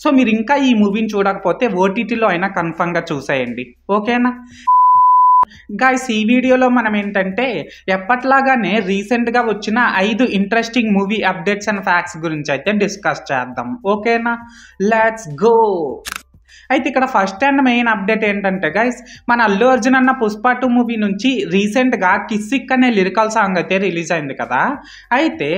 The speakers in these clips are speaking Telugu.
సో మీరు ఇంకా ఈ మూవీని చూడకపోతే ఓటీటీలో అయినా కన్ఫర్మ్గా చూసేయండి, ఓకేనా. గైస్ ఈ వీడియోలో మనం ఏంటంటే ఎప్పట్లాగానే రీసెంట్గా వచ్చిన 5 interesting movie updates and facts గురించి అయితే డిస్కస్ చేద్దాం, ఓకేనా. Let's go. అయితే ఇక్కడ ఫస్ట్ అండ్ మెయిన్ అప్డేట్ ఏంటంటే గైస్, మన అల్లు అర్జున్ అన్న పుష్ప 2 మూవీ నుంచి రీసెంట్గా కిస్సిక్ అనే లిరికల్ సాంగ్ అయితే రిలీజ్ అయింది కదా. అయితే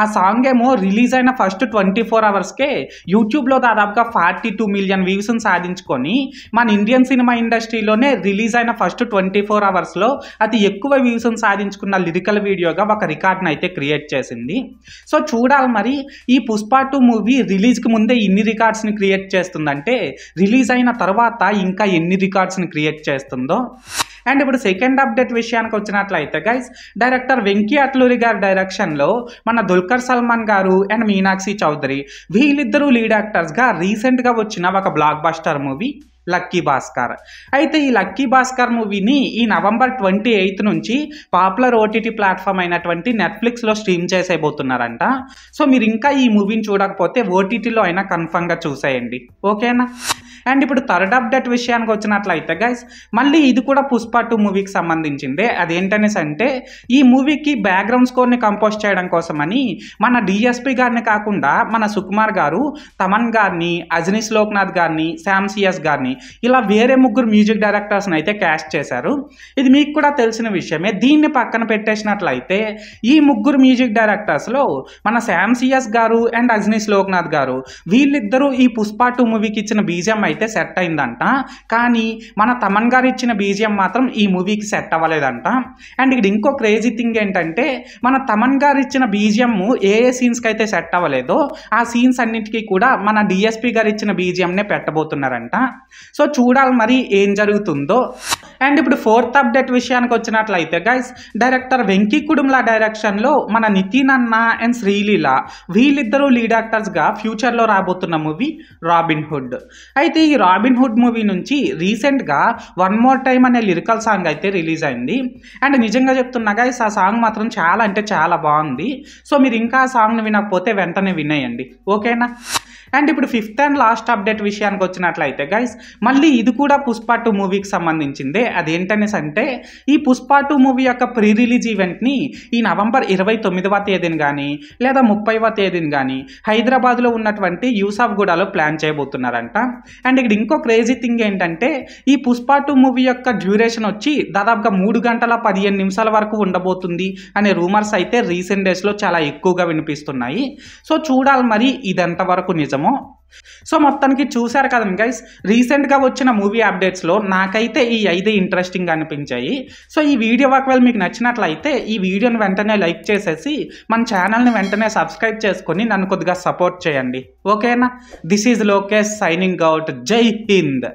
ఆ సాంగ్ ఏమో రిలీజ్ అయిన ఫస్ట్ 24 అవర్స్కే యూట్యూబ్లో దాదాపుగా 42 మిలియన్ వ్యూస్ని సాధించుకొని మన ఇండియన్ సినిమా ఇండస్ట్రీలోనే రిలీజ్ అయిన ఫస్ట్ 24 అవర్స్లో అతి ఎక్కువ వ్యూస్ని సాధించుకున్న లిరికల్ వీడియోగా ఒక రికార్డ్ని అయితే క్రియేట్ చేసింది. సో చూడాలి మరి ఈ పుష్ప 2 మూవీ రిలీజ్కి ముందే ఇన్ని రికార్డ్స్ని క్రియేట్ చేస్తుందంటే రిలీజ్ అయిన తర్వాత ఇంకా ఎన్ని రికార్డ్స్ని క్రియేట్ చేస్తుందో. అండ్ ఇప్పుడు సెకండ్ అప్డేట్ విషయానికి వచ్చినట్లయితే గైస్, డైరెక్టర్ వెంకీ అట్లూరి గారి డైరెక్షన్లో మన దుల్కర్ సల్మాన్ గారు అండ్ మీనాక్షి చౌదరి వీళ్ళిద్దరూ లీడ్ యాక్టర్స్గా రీసెంట్గా వచ్చిన ఒక block buster movie lucky Bhaskar. అయితే ఈ లక్కీ భాస్కర్ మూవీని ఈ నవంబర్ 28 నుంచి పాపులర్ ఓటీటీ ప్లాట్ఫామ్ అయినటువంటి నెట్ఫ్లిక్స్లో స్ట్రీమ్ చేసేయబోతున్నారంట. సో మీరు ఇంకా ఈ మూవీని చూడకపోతే ఓటీటీలో అయినా కన్ఫర్మ్గా చూసేయండి, ఓకేనా. అండ్ ఇప్పుడు థర్డ్ అప్డేట్ విషయానికి వచ్చినట్లయితే గైస్, మళ్ళీ ఇది కూడా పుష్ప 2 మూవీకి సంబంధించిందే. అదేంటనేసి అంటే ఈ మూవీకి బ్యాక్గ్రౌండ్ స్కోర్ని కంపోజ్ చేయడం కోసమని మన డిఎస్పి గారిని కాకుండా మన సుకుమార్ గారు తమన్ గారిని, అజనీష్ లోక్నాథ్ గారిని, శామ్ సిఎస్ గారిని ఇలా వేరే 3 మ్యూజిక్ డైరెక్టర్స్ని అయితే క్యాస్ట్ చేశారు. ఇది మీకు కూడా తెలిసిన విషయమే. దీన్ని పక్కన పెట్టేసినట్లయితే ఈ 3 మ్యూజిక్ డైరెక్టర్స్లో మన శామ్ సిఎస్ గారు అండ్ అజనీష్ లోక్నాథ్ గారు వీళ్ళిద్దరూ ఈ పుష్ప 2 మూవీకి ఇచ్చిన బీజిఎం అయితే సెట్ అయిందంట. కానీ మన తమన్ గారు ఇచ్చిన బీజిఎం మాత్రం ఈ మూవీకి సెట్ అవ్వలేదంట. అండ్ ఇక్కడ ఇంకో క్రేజీ థింగ్ ఏంటంటే మన తమన్ గారు ఇచ్చిన బీజిఎం ఏ సీన్స్కి అయితే సెట్ అవ్వలేదో ఆ సీన్స్ అన్నింటికీ కూడా మన డిఎస్పి గారు ఇచ్చిన బీజిఎంనే పెట్టబోతున్నారంట. సో చూడాలి మరి ఏం జరుగుతుందో. అండ్ ఇప్పుడు ఫోర్త్ అప్డేట్ విషయానికి వచ్చినట్లయితే గైస్, డైరెక్టర్ వెంకీ కుడుమ్లా డైరెక్షన్లో మన నితిన్ అన్న అండ్ శ్రీలీల వీళ్ళిద్దరూ లీడ్ యాక్టర్స్గా ఫ్యూచర్లో రాబోతున్న మూవీ రాబిన్ హుడ్. అయితే ఈ రాబిన్ హుడ్ మూవీ నుంచి రీసెంట్గా వన్ మోర్ టైమ్ అనే లిరికల్ సాంగ్ అయితే రిలీజ్ అయింది. అండ్ నిజంగా చెప్తున్నా గైస్, ఆ సాంగ్ మాత్రం చాలా అంటే చాలా బాగుంది. సో మీరు ఇంకా ఆ సాంగ్ని వినకపోతే వెంటనే వినేయండి, ఓకేనా. అండ్ ఇప్పుడు ఫిఫ్త్ అండ్ లాస్ట్ అప్డేట్ విషయానికి వచ్చినట్లయితే గైస్, మళ్ళీ ఇది కూడా పుష్ప 2 మూవీకి సంబంధించిందే. అదేంటనేసి అంటే ఈ పుష్ప 2 మూవీ యొక్క ప్రీ రిలీజ్ ఈవెంట్ని ఈ నవంబర్ 29వ తేదీని కానీ లేదా 30వ తేదీని కానీ హైదరాబాద్లో ఉన్నటువంటి యూసఫ్గూడలో ప్లాన్ చేయబోతున్నారంట. అండ్ ఇక్కడ ఇంకో క్రేజీ థింగ్ ఏంటంటే ఈ పుష్ప 2 మూవీ యొక్క డ్యూరేషన్ వచ్చి దాదాపుగా 3 గంటల 15 నిమిషాల వరకు ఉండబోతుంది అనే రూమర్స్ అయితే రీసెంట్ డేస్లో చాలా ఎక్కువగా వినిపిస్తున్నాయి. సో చూడాలి మరి ఇది ఎంతవరకు నిజం. సో మొత్తానికి చూశారు కదండి గైస్, రీసెంట్గా వచ్చిన మూవీ అప్డేట్స్లో నాకైతే ఈ 5 ఇంట్రెస్టింగ్ అనిపించాయి. సో ఈ వీడియో ఒకవేళ మీకు నచ్చినట్లయితే ఈ వీడియోని వెంటనే లైక్ చేసేసి మన ఛానల్ని వెంటనే సబ్స్క్రైబ్ చేసుకొని నన్ను కొద్దిగా సపోర్ట్ చేయండి, ఓకేనా. This is Lokesh signing out. జై హింద్.